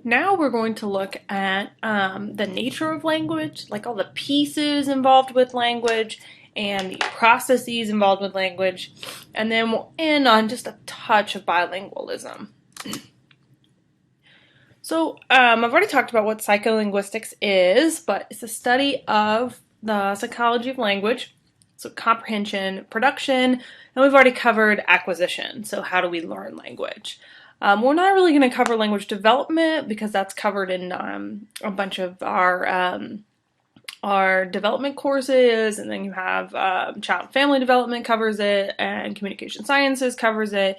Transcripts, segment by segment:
Now we're going to look at the nature of language, like all the pieces involved with language and the processes involved with language, and then we'll end on just a touch of bilingualism. So I've already talked about what psycholinguistics is, but it's a study of the psychology of language, so comprehension, production, and we've already covered acquisition, so how do we learn language. We're not really going to cover language development because that's covered in a bunch of our development courses, and then you have child and family development covers it, and communication sciences covers it.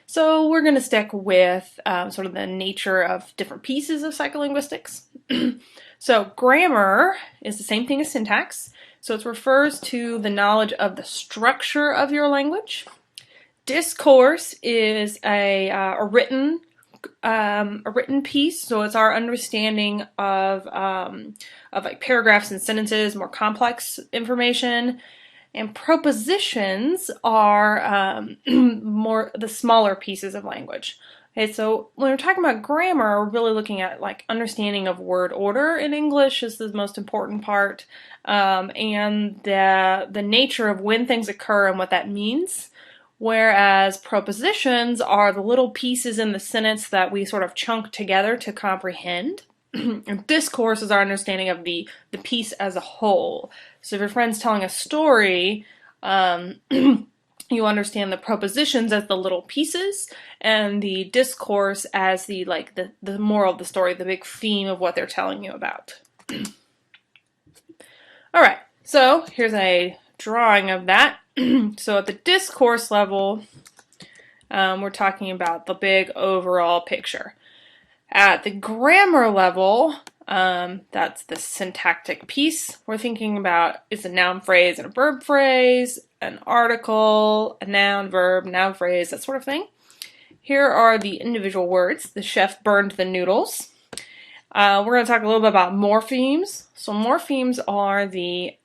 So we're going to stick with sort of the nature of different pieces of psycholinguistics. So grammar is the same thing as syntax. So it refers to the knowledge of the structure of your language. Discourse is a written piece, so it's our understanding of like paragraphs and sentences, more complex information. And propositions are more the smaller pieces of language. Okay, so when we're talking about grammar, we're really looking at like understanding of word order in English is the most important part, and the nature of when things occur and what that means. Whereas propositions are the little pieces in the sentence that we sort of chunk together to comprehend. And discourse is our understanding of the piece as a whole. So if your friend's telling a story, you understand the propositions as the little pieces and the discourse as the moral of the story, the big theme of what they're telling you about. All right, so here's a drawing of that. So at the discourse level, we're talking about the big overall picture. At the grammar level, that's the syntactic piece. We're thinking about it's a noun phrase and a verb phrase, an article, a noun, verb, noun phrase, that sort of thing. Here are the individual words. The chef burned the noodles. We're going to talk a little bit about morphemes. So morphemes are the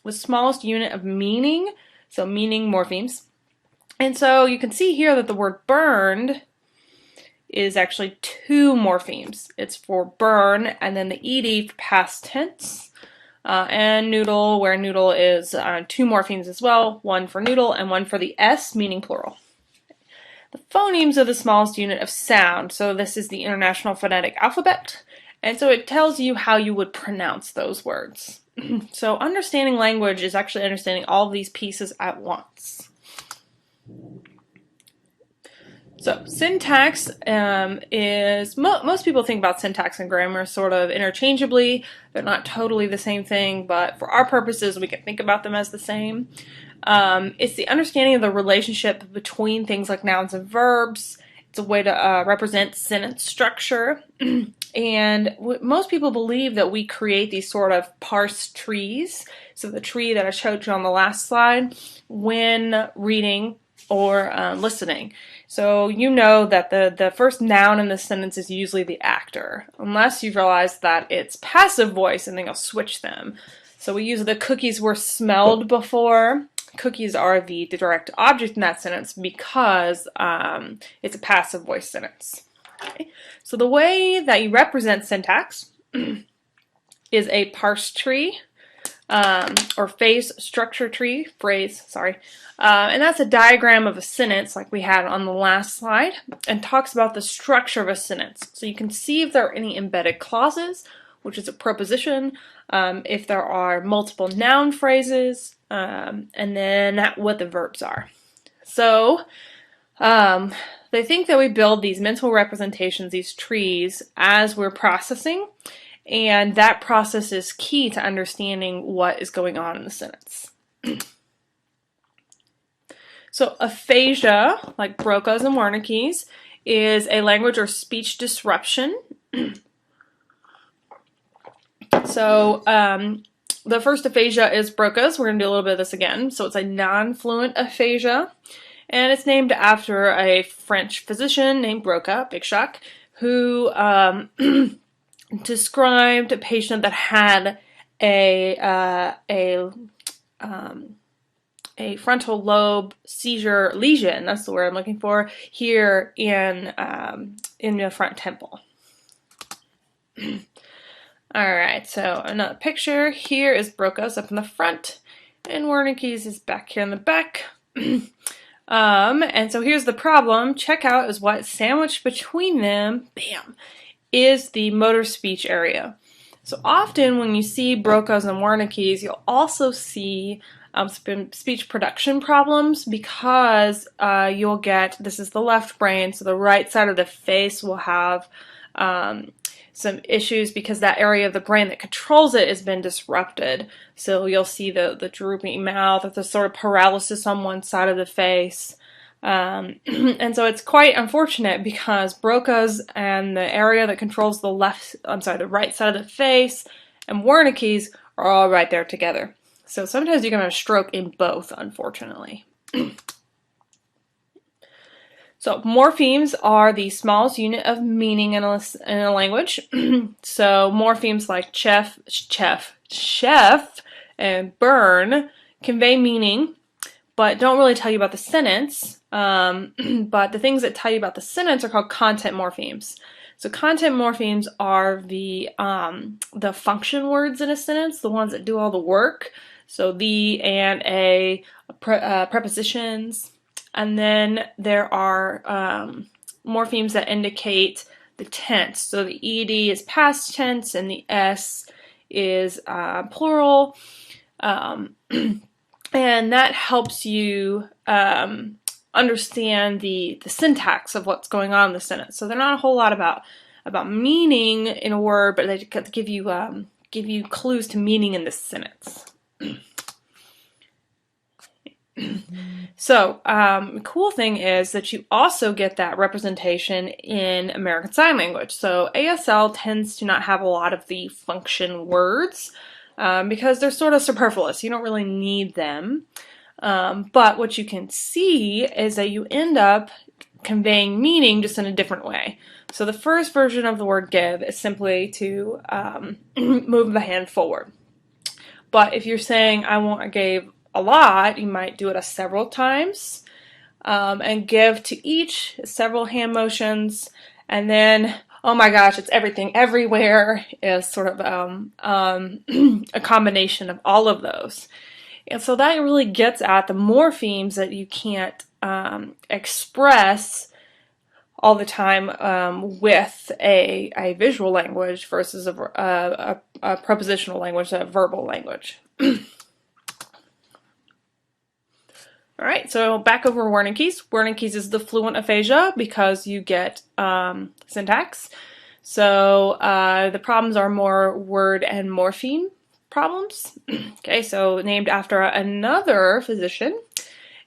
smallest unit of meaning, so meaning morphemes. And so you can see here that the word burned is actually two morphemes. It's for burn and then the ed for past tense, and noodle, where noodle is two morphemes as well, one for noodle and one for the s, meaning plural. The phonemes are the smallest unit of sound, so this is the International Phonetic Alphabet, and so it tells you how you would pronounce those words. So understanding language is actually understanding all of these pieces at once. So syntax is, most people think about syntax and grammar sort of interchangeably. They're not totally the same thing, but for our purposes, we can think about them as the same. It's the understanding of the relationship between things like nouns and verbs. It's a way to represent sentence structure. And most people believe that we create these sort of parsed trees. So the tree that I showed you on the last slide when reading or listening. So you know that the first noun in the sentence is usually the actor, unless you've realized that it's passive voice, and then you'll switch them. So we use the cookies were smelled before. Cookies are the direct object in that sentence because it's a passive voice sentence. Okay. So the way that you represent syntax is a parsed tree, or phrase structure tree, and that's a diagram of a sentence like we had on the last slide, and talks about the structure of a sentence. So you can see if there are any embedded clauses, which is a proposition, if there are multiple noun phrases, and then what the verbs are. So they think that we build these mental representations, these trees, as we're processing, and that process is key to understanding what is going on in the sentence. So aphasia, like Broca's and Wernicke's, is a language or speech disruption. So the first aphasia is Broca's. We're going to do a little bit of this again. So it's a non-fluent aphasia, and it's named after a French physician named Broca, big shock, who described a patient that had a frontal lobe seizure lesion, that's the word I'm looking for, here in the front temple. Alright, so another picture. Here is Broca's up in the front, and Wernicke's is back here in the back. And so here's the problem. Check out is what sandwiched between them, bam, is the motor speech area. So often when you see Broca's and Wernicke's, you'll also see speech production problems because you'll get, this is the left brain, so the right side of the face will have some issues because that area of the brain that controls it has been disrupted. So you'll see the drooping mouth or the sort of paralysis on one side of the face. And so it's quite unfortunate because Broca's and the area that controls the right side of the face and Wernicke's are all right there together. So sometimes you can have a stroke in both, unfortunately. So morphemes are the smallest unit of meaning in a language. So morphemes like chef, and burn convey meaning, but don't really tell you about the sentence. But the things that tell you about the sentence are called content morphemes. So content morphemes are the function words in a sentence, the ones that do all the work. So the, and, a, prepositions. And then there are morphemes that indicate the tense. So the ed is past tense and the s is plural. And that helps you understand the syntax of what's going on in the sentence. So they're not a whole lot about meaning in a word, but they give you clues to meaning in the sentence. So, the cool thing is that you also get that representation in American Sign Language. So ASL tends to not have a lot of the function words because they're sort of superfluous. You don't really need them. But what you can see is that you end up conveying meaning just in a different way. So the first version of the word give is simply to move the hand forward. But if you're saying, I gave a lot, you might do it several times and give to each several hand motions, and then, oh my gosh, it's everything everywhere is sort of a combination of all of those. And so that really gets at the morphemes that you can't express all the time with a visual language versus a propositional language, a verbal language. All right, so back over Wernicke's. Wernicke's is the fluent aphasia because you get syntax. So the problems are more word and morpheme problems. Okay, so named after another physician,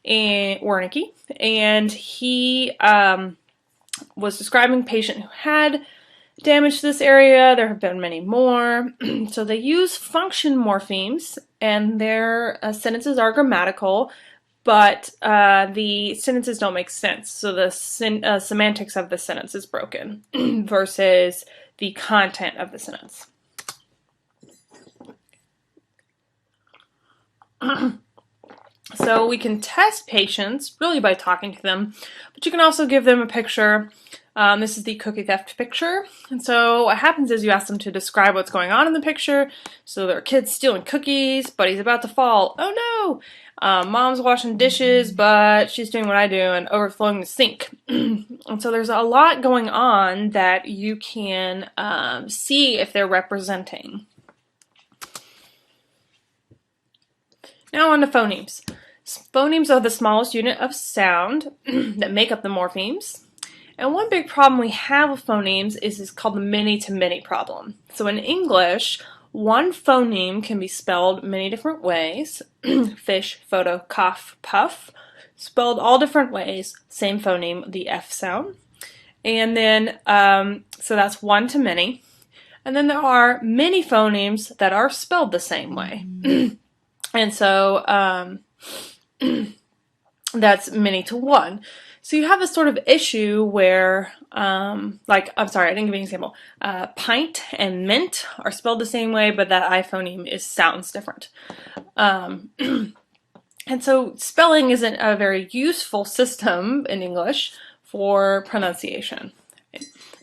Wernicke, and he was describing a patient who had damage to this area. There have been many more. So they use function morphemes, and their sentences are grammatical, but the sentences don't make sense. So the semantics of the sentence is broken versus the content of the sentence. So we can test patients really by talking to them, but you can also give them a picture. This is the cookie theft picture. And so what happens is you ask them to describe what's going on in the picture. So there are kids stealing cookies, but he's about to fall. Oh no! Mom's washing dishes, but she's doing what I do and overflowing the sink. And so there's a lot going on that you can see if they're representing. Now on to phonemes. Phonemes are the smallest unit of sound that make up the morphemes. And one big problem we have with phonemes is called the many-to-many problem. So in English, one phoneme can be spelled many different ways. Fish, photo, cough, puff. Spelled all different ways, same phoneme, the F sound. And then, so that's one to many. And then there are many phonemes that are spelled the same way. And so that's many to one. So you have this sort of issue where, I'm sorry, I didn't give you an example. Pint and mint are spelled the same way, but that I phoneme sounds different. And so spelling isn't a very useful system in English for pronunciation.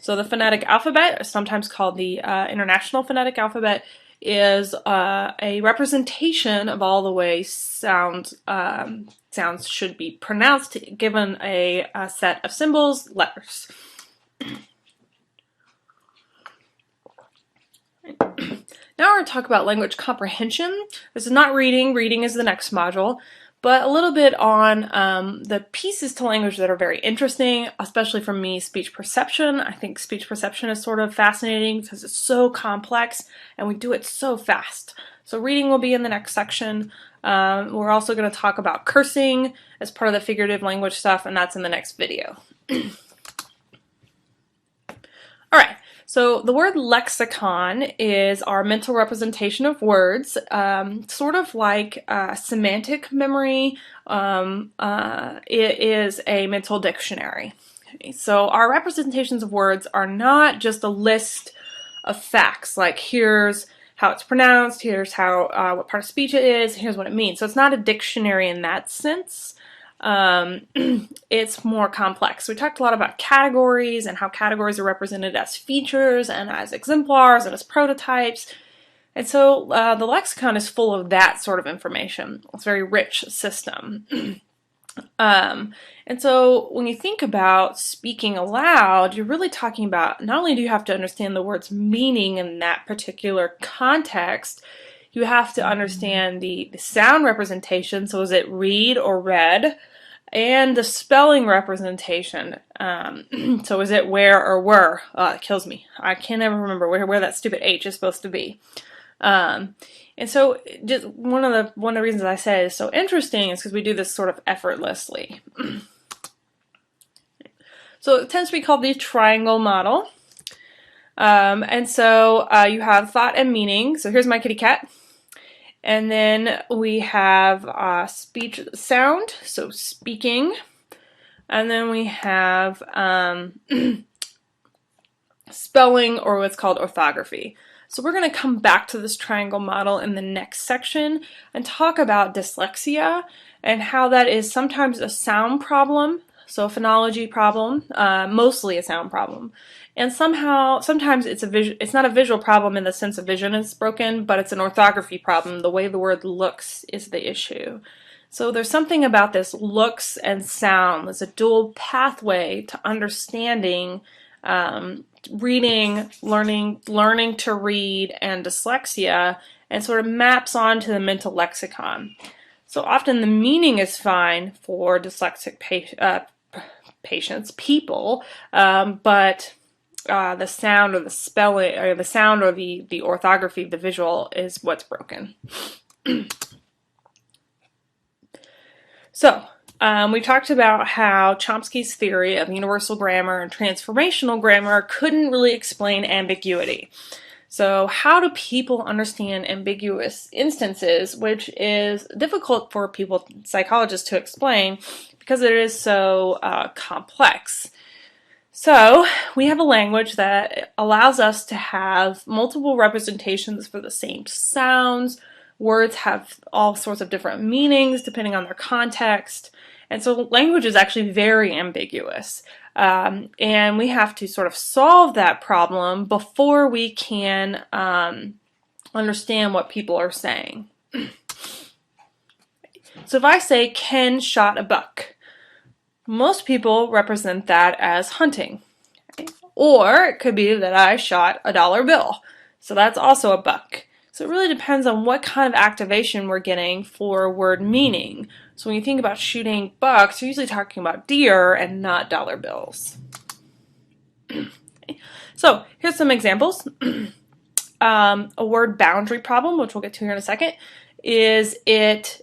So the phonetic alphabet, sometimes called the International Phonetic Alphabet, is a representation of all the ways sounds should be pronounced given a set of symbols, letters. Now we're going to talk about language comprehension. This is not reading. Reading is the next module. But a little bit on the pieces to language that are very interesting, especially for me, speech perception. I think speech perception is sort of fascinating because it's so complex and we do it so fast. So reading will be in the next section. We're also going to talk about cursing as part of the figurative language stuff, and that's in the next video. All right. So the word lexicon is our mental representation of words, sort of like semantic memory. It is a mental dictionary. Okay, so our representations of words are not just a list of facts, like here's how it's pronounced, here's how what part of speech it is, here's what it means. So it's not a dictionary in that sense. It's more complex. We talked a lot about categories and how categories are represented as features and as exemplars and as prototypes. And so the lexicon is full of that sort of information. It's a very rich system. And so when you think about speaking aloud, you're really talking about not only do you have to understand the word's meaning in that particular context, you have to understand the sound representation. So is it read or read? And the spelling representation. So is it where or were? It kills me. I can't ever remember where that stupid H is supposed to be. And so just one of the reasons I say it's so interesting is because we do this sort of effortlessly. So it tends to be called the triangle model. And so you have thought and meaning. So here's my kitty cat. And then we have speech sound, so speaking. And then we have spelling, or what's called orthography. So we're going to come back to this triangle model in the next section and talk about dyslexia and how that is sometimes a sound problem, so a phonology problem, mostly a sound problem. And sometimes it's not a visual problem in the sense of vision is broken, but it's an orthography problem. The way the word looks is the issue. So there's something about this looks and sound. There's a dual pathway to understanding reading, learning to read, and dyslexia, and sort of maps onto the mental lexicon. So often the meaning is fine for dyslexic people, but the sound or the spelling, or the sound or the orthography, the visual is what's broken. So, we talked about how Chomsky's theory of universal grammar and transformational grammar couldn't really explain ambiguity. So how do people understand ambiguous instances, which is difficult for psychologists to explain because it is so complex. So we have a language that allows us to have multiple representations for the same sounds. Words have all sorts of different meanings depending on their context. And so language is actually very ambiguous. And we have to sort of solve that problem before we can understand what people are saying. So if I say Ken shot a buck, most people represent that as hunting. Or it could be that I shot a dollar bill. So that's also a buck. So it really depends on what kind of activation we're getting for word meaning. So when you think about shooting bucks, you're usually talking about deer and not dollar bills. So here's some examples. A word boundary problem, which we'll get to here in a second. Is it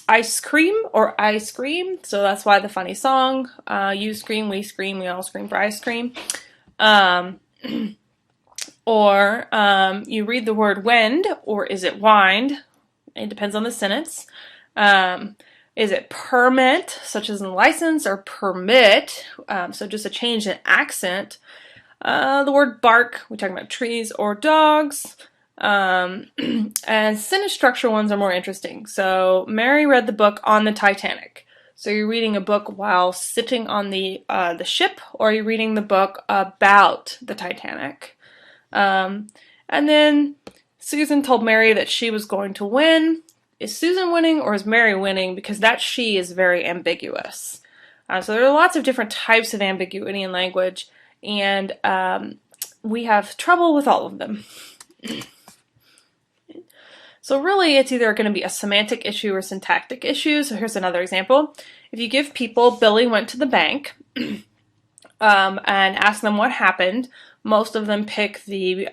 ice cream or ice cream? So that's why the funny song, you scream, we all scream for ice cream. Or you read the word wend, or is it wind? It depends on the sentence. Is it permit, such as in license, or permit? So just a change in accent. The word bark, we're talking about trees or dogs. And sentence structure ones are more interesting. So Mary read the book on the Titanic. So you're reading a book while sitting on the ship, or you're reading the book about the Titanic. And then Susan told Mary that she was going to win. Is Susan winning or is Mary winning? Because that she is very ambiguous. So there are lots of different types of ambiguity in language, and we have trouble with all of them. So really, it's either going to be a semantic issue or syntactic issue. So here's another example. If you give people Billy went to the bank and ask them what happened, most of them pick the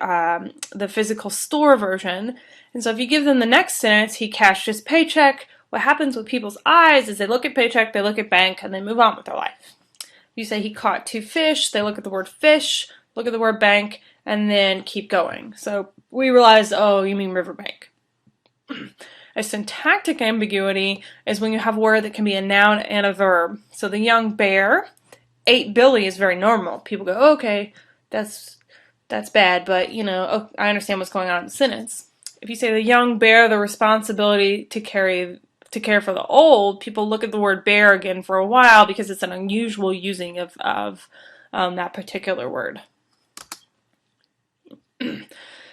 physical store version. And so if you give them the next sentence, he cashed his paycheck, what happens with people's eyes is they look at paycheck, they look at bank, and they move on with their life. If you say he caught 2 fish, they look at the word fish, look at the word bank, and then keep going. So we realize, oh, you mean riverbank. A syntactic ambiguity is when you have a word that can be a noun and a verb. So the young bear ate Billy is very normal. People go, oh, okay, that's bad, but you know, oh, I understand what's going on in the sentence. If you say the young bear the responsibility to care for the old, people look at the word bear again for a while because it's an unusual using of that particular word.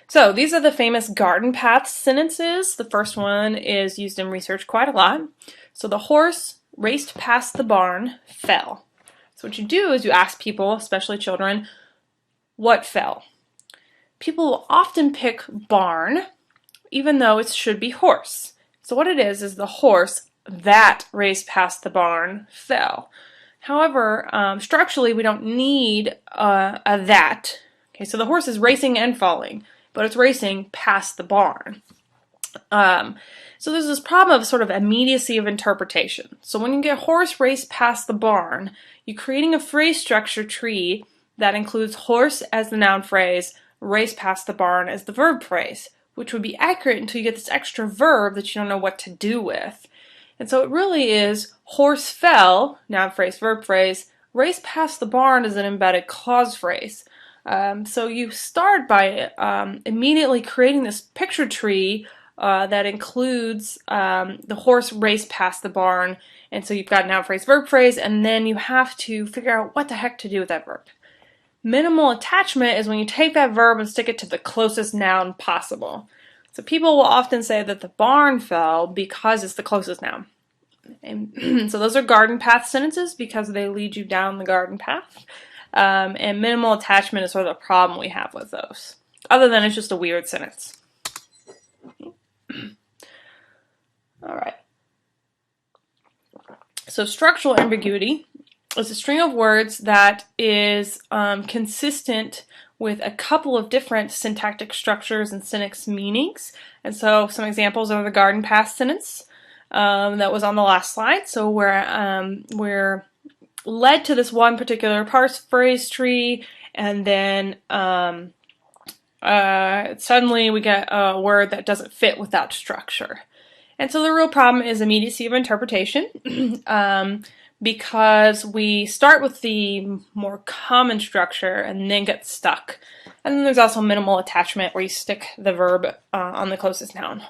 So these are the famous garden path sentences. The first one is used in research quite a lot. So the horse raced past the barn, fell. So what you do is you ask people, especially children, what fell? People will often pick barn, even though it should be horse. So what it is the horse that raced past the barn fell. However, structurally we don't need a that. Okay, so the horse is racing and falling, but it's racing past the barn. So there's this problem of sort of immediacy of interpretation. So when you get horse race past the barn, you're creating a phrase structure tree that includes horse as the noun phrase, race past the barn as the verb phrase, which would be accurate until you get this extra verb that you don't know what to do with. And so it really is horse fell, noun phrase, verb phrase, race past the barn is an embedded clause phrase. So you start by immediately creating this picture tree that includes the horse race past the barn, and so you've got noun phrase, verb phrase, and then you have to figure out what the heck to do with that verb. Minimal attachment is when you take that verb and stick it to the closest noun possible. So people will often say that the barn fell because it's the closest noun. And so those are garden path sentences because they lead you down the garden path. And minimal attachment is sort of the problem we have with those. Other than it's just a weird sentence. All right. So structural ambiguity is a string of words that is consistent with a couple of different syntactic structures and syntax meanings. And so some examples are the garden path sentence that was on the last slide. So we're led to this one particular parse phrase tree, and then suddenly we get a word that doesn't fit with that structure. And so the real problem is immediacy of interpretation because we start with the more common structure and then get stuck. And then there's also minimal attachment where you stick the verb on the closest noun.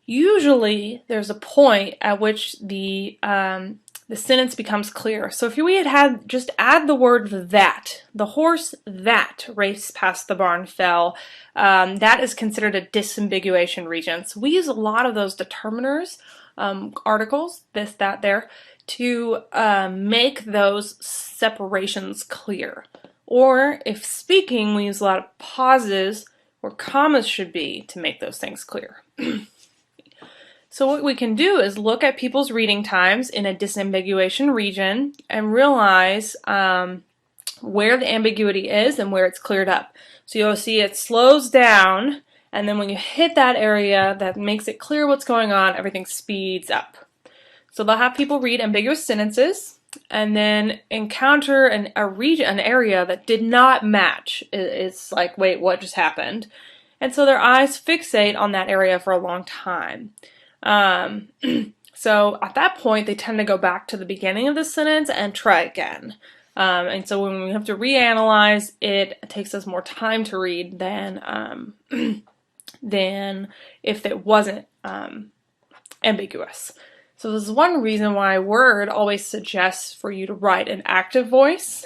Usually there's a point at which the sentence becomes clear. So if we had just add the word that, the horse that raced past the barn fell, that is considered a disambiguation region. So we use a lot of those determiners, articles, this, that, there, to make those separations clear. Or if speaking, we use a lot of pauses where commas should be to make those things clear. So what we can do is look at people's reading times in a disambiguation region and realize where the ambiguity is and where it's cleared up. So you'll see it slows down, and then when you hit that area that makes it clear what's going on, everything speeds up. So they'll have people read ambiguous sentences and then encounter an area that did not match. It's like, wait, what just happened? And so their eyes fixate on that area for a long time. So at that point, they tend to go back to the beginning of the sentence and try again. And so when we have to reanalyze, it takes us more time to read than if it wasn't ambiguous. So this is one reason why Word always suggests for you to write an active voice,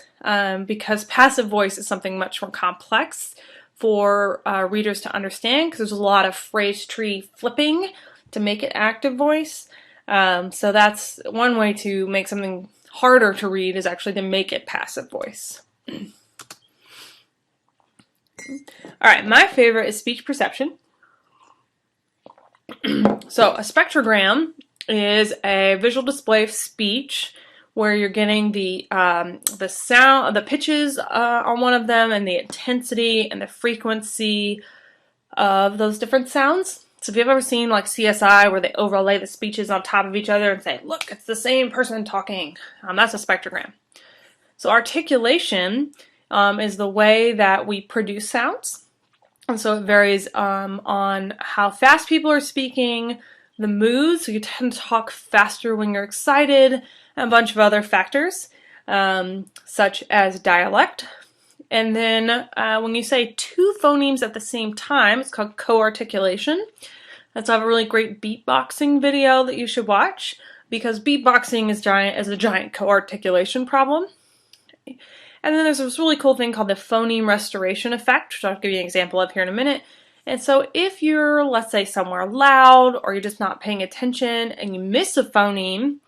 because passive voice is something much more complex for readers to understand, because there's a lot of phrase tree flipping to make it active voice. So that's one way to make something harder to read, is actually to make it passive voice. All right, my favorite is speech perception. So a spectrogram is a visual display of speech where you're getting the sound, the pitches on one of them, and the intensity and the frequency of those different sounds. So if you've ever seen like CSI where they overlay the speeches on top of each other and say, look, it's the same person talking, that's a spectrogram. So articulation is the way that we produce sounds. And so it varies on how fast people are speaking, the mood, so you tend to talk faster when you're excited, and a bunch of other factors, such as dialect. And then when you say two phonemes at the same time, it's called co-articulation. That's a really great beatboxing video that you should watch, because beatboxing is a giant co-articulation problem. And then there's this really cool thing called the phoneme restoration effect, which I'll give you an example of here in a minute. And so if you're, let's say, somewhere loud, or you're just not paying attention and you miss a phoneme,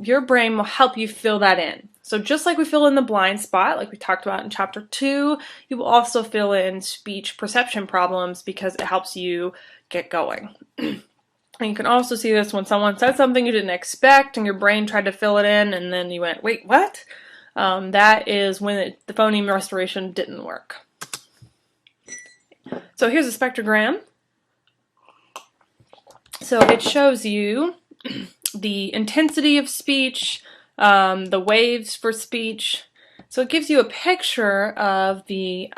your brain will help you fill that in. So just like we fill in the blind spot, like we talked about in chapter 2, you will also fill in speech perception problems because it helps you get going. And you can also see this when someone said something you didn't expect and your brain tried to fill it in and then you went, wait, what? That is when the phoneme restoration didn't work. So here's a spectrogram. So it shows you the intensity of speech, the waves for speech. So it gives you a picture of the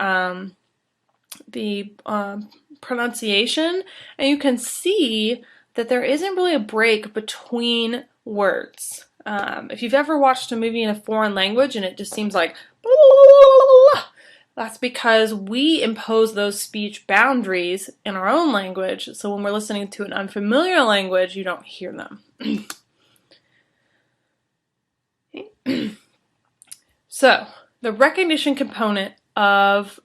pronunciation, and you can see that there isn't really a break between words. If you've ever watched a movie in a foreign language and it just seems like blah, blah, blah, that's because we impose those speech boundaries in our own language, so when we're listening to an unfamiliar language, you don't hear them. So, the recognition component of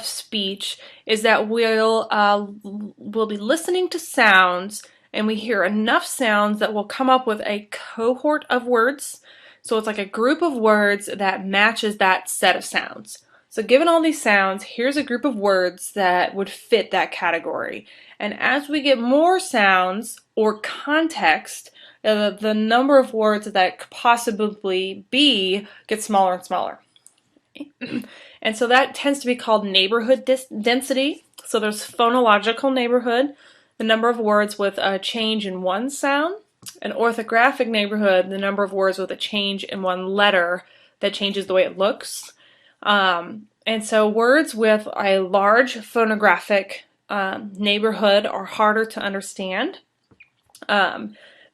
speech is that we'll be listening to sounds, and we hear enough sounds that we'll come up with a cohort of words. So it's like a group of words that matches that set of sounds. So given all these sounds, here's a group of words that would fit that category. And as we get more sounds or context, the number of words that could possibly be gets smaller and smaller. And so that tends to be called neighborhood density. So there's phonological neighborhood, the number of words with a change in one sound. An orthographic neighborhood, the number of words with a change in one letter that changes the way it looks. And so words with a large phonographic neighborhood are harder to understand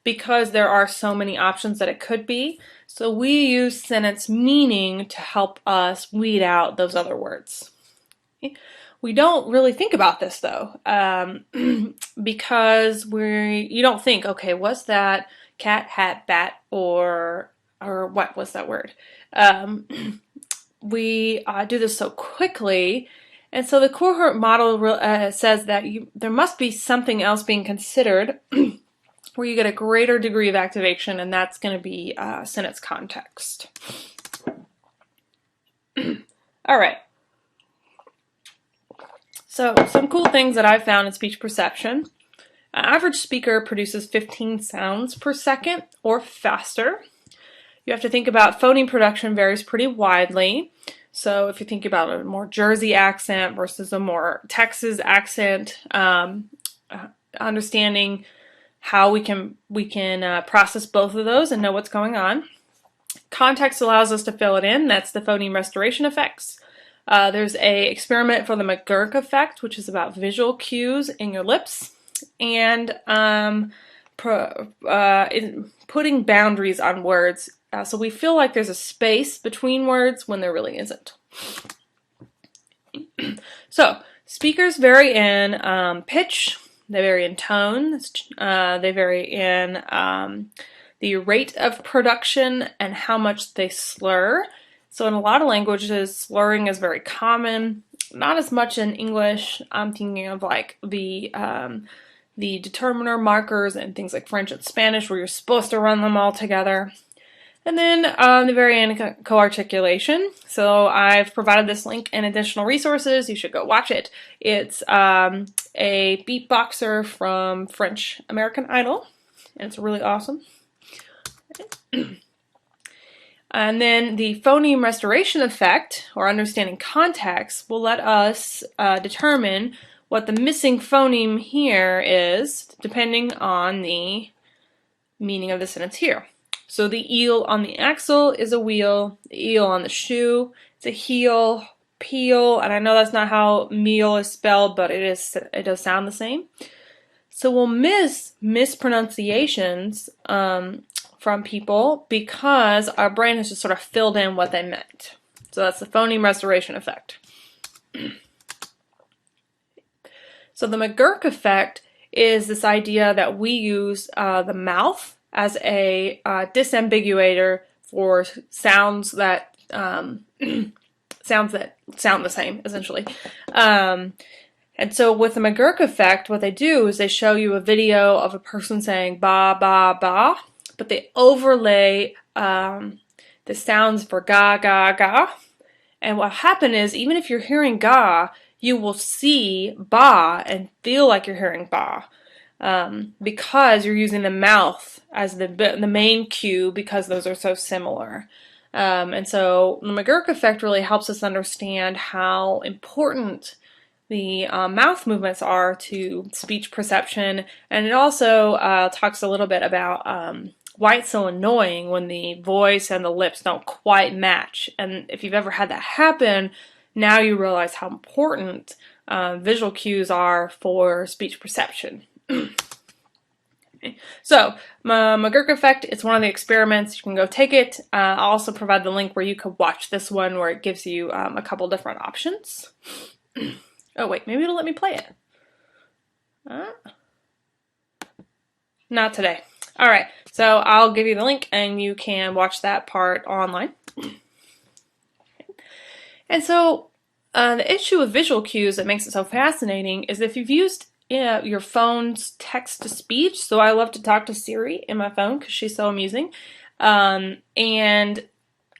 because there are so many options that it could be. So we use sentence meaning to help us weed out those other words. Okay. We don't really think about this though, because you don't think, okay, what's that cat, hat, bat, or what was that word? We do this so quickly, and so the cohort model says that there must be something else being considered where you get a greater degree of activation, and that's going to be sentence context. All right. So, some cool things that I've found in speech perception. An average speaker produces 15 sounds per second or faster. You have to think about phoneme production varies pretty widely. So, if you think about a more Jersey accent versus a more Texas accent, understanding how we can process both of those and know what's going on. Context allows us to fill it in. That's the phoneme restoration effects. There's an experiment for the McGurk effect, which is about visual cues in your lips, and putting boundaries on words. So we feel like there's a space between words when there really isn't. So speakers vary in pitch, they vary in tone, they vary in the rate of production and how much they slur. So in a lot of languages, slurring is very common. Not as much in English. I'm thinking of like the determiner markers and things like French and Spanish where you're supposed to run them all together. And then the vary in co-articulation. So I've provided this link and additional resources. You should go watch it. It's a beatboxer from French American Idol, and it's really awesome. And then the phoneme restoration effect, or understanding context, will let us determine what the missing phoneme here is, depending on the meaning of the sentence here. So the eel on the axle is a wheel, the eel on the shoe, it's a heel, peel, and I know that's not how meal is spelled, but it does sound the same. So we'll miss mispronunciations from people because our brain has just sort of filled in what they meant. So that's the phoneme restoration effect. So the McGurk effect is this idea that we use the mouth as a disambiguator for sounds that sound the same, essentially. And so with the McGurk effect, what they do is they show you a video of a person saying ba, ba, ba, but they overlay the sounds for ga, ga, ga. And what happened is, even if you're hearing ga, you will see ba and feel like you're hearing ba. Because you're using the mouth as the main cue, because those are so similar. And so the McGurk effect really helps us understand how important the mouth movements are to speech perception, and it also talks a little bit about why it's so annoying when the voice and the lips don't quite match. And if you've ever had that happen, now you realize how important visual cues are for speech perception. Okay. So, McGurk effect, it's one of the experiments. You can go take it. I'll also provide the link where you could watch this one where it gives you a couple different options. Oh wait, maybe it'll let me play it. Not today. Alright, so I'll give you the link and you can watch that part online. And so the issue with visual cues that makes it so fascinating is if you've used your phone's text-to-speech, so I love to talk to Siri in my phone because she's so amusing, and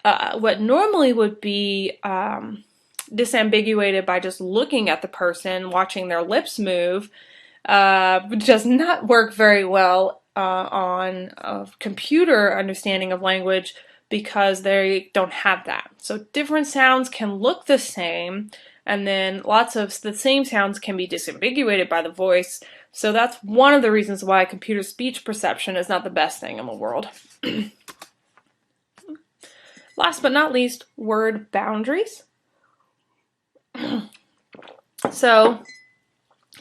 what normally would be disambiguated by just looking at the person, watching their lips move, does not work very well on a computer understanding of language because they don't have that. So different sounds can look the same, and then lots of the same sounds can be disambiguated by the voice. So that's one of the reasons why computer speech perception is not the best thing in the world. Last but not least, word boundaries. So,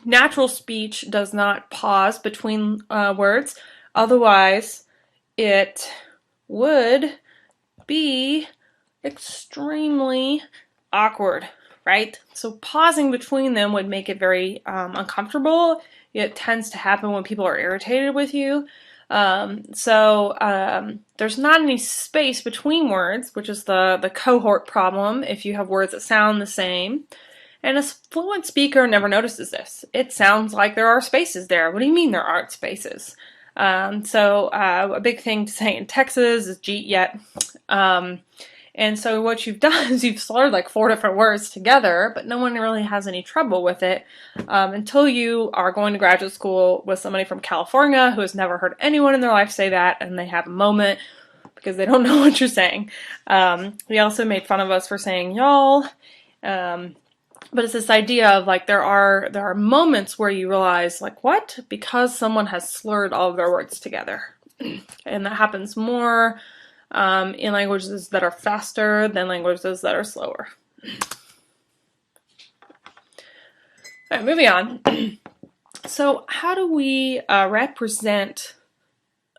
natural speech does not pause between words, otherwise it would be extremely awkward, right? So pausing between them would make it very uncomfortable. It tends to happen when people are irritated with you. There's not any space between words, which is the cohort problem if you have words that sound the same. And a fluent speaker never notices this. It sounds like there are spaces there. What do you mean there aren't spaces? A big thing to say in Texas is "jeet yet." And so what you've done is you've slurred like 4 different words together, but no one really has any trouble with it until you are going to graduate school with somebody from California who has never heard anyone in their life say that, and they have a moment because they don't know what you're saying. They also made fun of us for saying y'all. But it's this idea of like there are moments where you realize like what? Because someone has slurred all of their words together. And that happens more in languages that are faster than languages that are slower. Alright, moving on. So how do we represent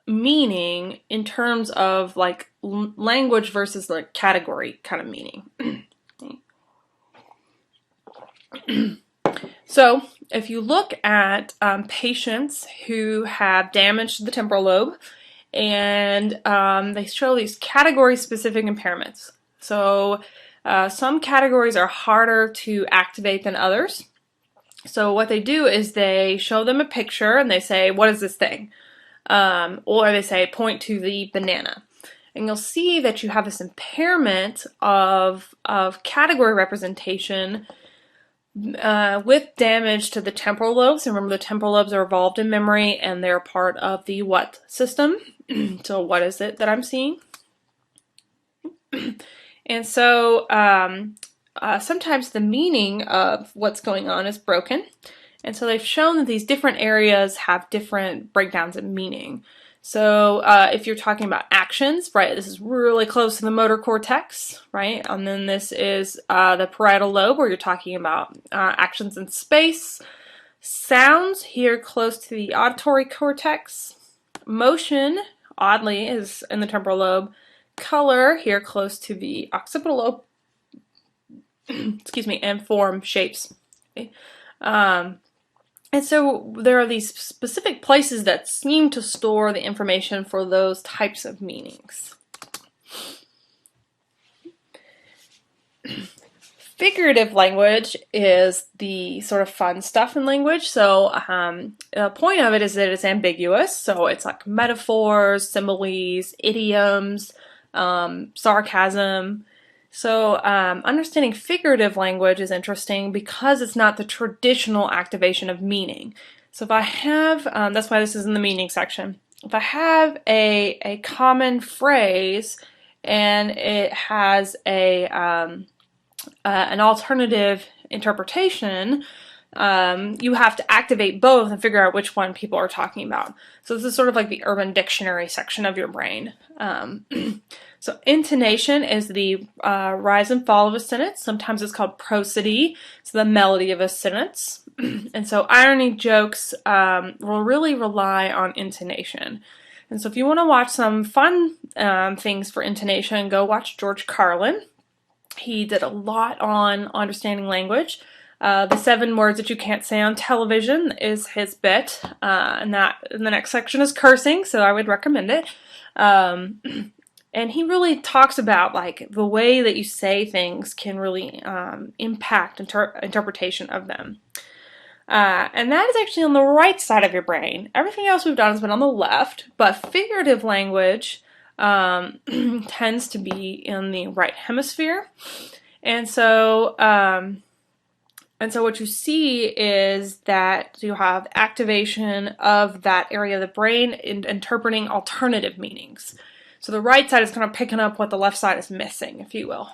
meaning in terms of like language versus like category kind of meaning? So if you look at patients who have damage to the temporal lobe, and they show these category-specific impairments. So some categories are harder to activate than others. So what they do is they show them a picture and they say, what is this thing? Or they say, point to the banana. And you'll see that you have this impairment of category representation with damage to the temporal lobes. And remember, the temporal lobes are involved in memory and they're part of the what system. So what is it that I'm seeing? And so sometimes the meaning of what's going on is broken. And so they've shown that these different areas have different breakdowns in meaning. So if you're talking about actions, right, this is really close to the motor cortex, right? And then this is the parietal lobe, where you're talking about actions in space. Sounds, here close to the auditory cortex. Motion, oddly, is in the temporal lobe. Color, here close to the occipital lobe. Excuse me, and form, shapes. Okay. And so there are these specific places that seem to store the information for those types of meanings. Figurative language is the sort of fun stuff in language. So the point of it is that it's ambiguous. So it's like metaphors, similes, idioms, sarcasm. So understanding figurative language is interesting because it's not the traditional activation of meaning. So if I have, that's why this is in the meaning section. If I have a common phrase and it has an alternative interpretation, you have to activate both and figure out which one people are talking about. So this is sort of like the urban dictionary section of your brain. So intonation is the rise and fall of a sentence. Sometimes it's called prosody, so the melody of a sentence. And so irony jokes will really rely on intonation. And so if you want to watch some fun things for intonation, go watch George Carlin. He did a lot on understanding language. The 7 words that you can't say on television is his bit, and that in the next section is cursing, so I would recommend it. And he really talks about like the way that you say things can really impact interpretation of them. And that is actually on the right side of your brain. Everything else we've done has been on the left, but figurative language tends to be in the right hemisphere. And so what you see is that you have activation of that area of the brain in interpreting alternative meanings. So the right side is kind of picking up what the left side is missing, if you will.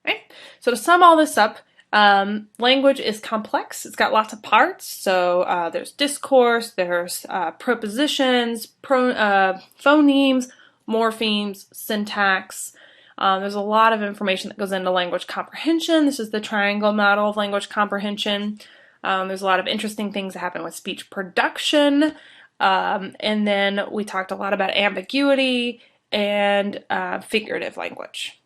Okay. So to sum all this up, language is complex. It's got lots of parts. So there's discourse, there's prepositions, phonemes, morphemes, syntax. There's a lot of information that goes into language comprehension. This is the triangle model of language comprehension. There's a lot of interesting things that happen with speech production. And then we talked a lot about ambiguity and figurative language.